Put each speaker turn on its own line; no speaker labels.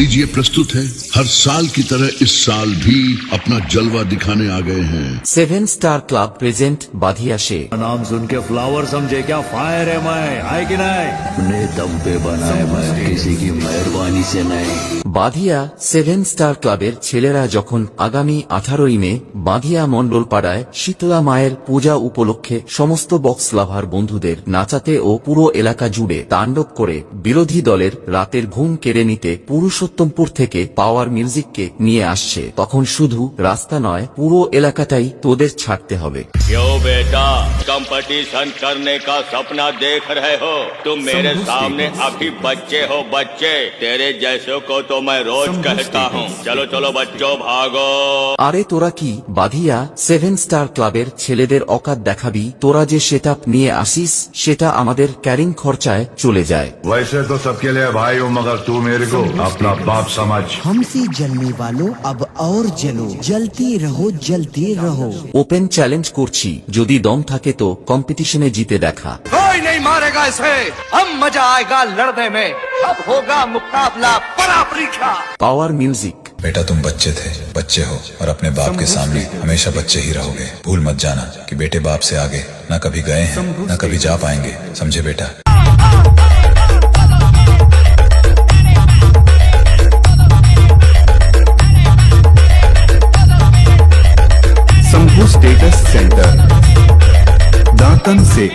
लीजिए प्रस्तुत है हर साल की तरह इस साल भी अपना जलवा दिखाने आ गए हैं
7 स्टार क्लब प्रेजेंट बाधिया से
नाम सुन के फ्लावर समझे क्या फायर है मैं है कि नहीं अपने दम पे बनाए मैं किसी की मेहरबानी से नहीं।
বাধিয়া 7 স্টার ক্লাবের ছেলেরা যখন আগামী 18ই মে বাধিয়া মন্ডল পাড়ায় শীতলা মায়ের পূজা উপলক্ষে সমস্ত বক্স লাভার বন্ধুদের নাচাতে ও পুরো এলাকা জুড়ে তাণ্ডব করে বিরোধী দলের রাতের ঘুম কেড়ে নিতে পুরুষোত্তমপুর থেকে পাওয়ার মিউজিককে নিয়ে আসছে, তখন শুধু রাস্তা নয় পুরো এলাকাটাই তোদের ছাড়তে হবে।
क्यों बेटा कंपटीशन करने का सपना देख रहे हो? तुम मेरे सामने अभी बच्चे हो बच्चे। तेरे जैसों को तो मैं रोज कहता हूँ चलो चलो बच्चों भागो।
আরে তোরা কি বাধিয়া 7 স্টার ক্লাবের ছেলেদের অকাত দেখাবি? তোরা যে সেটআপ নিয়ে আসিস সেটা আমাদের ক্যারিং খরচায় চলে যায়।
वैसे तो सबके लिए भाई हूँ मगर तू मेरे को अपना बाप समझ।
हमसे जलने वालों अब और जलो, जलती रहो।
ওপেন চ্যালেঞ্জ করছি, যদি দম থাকে তো কম্পিটিশনে জিতে দেখা।
कोई नहीं मारेगा इसे, हम मजा आएगा लड़ने में, अब होगा मुकाबला बड़ा परीक्षा।
Power music.
बेटा तुम बच्चे थे, बच्चे हो और अपने बाप के सामने हमेशा बच्चे ही रहोगे। भूल मत जाना कि बेटे बाप से आगे न कभी गए हैं न कभी जा पाएंगे, समझे बेटा।
शंभू स्टेटस सेंटर दातन से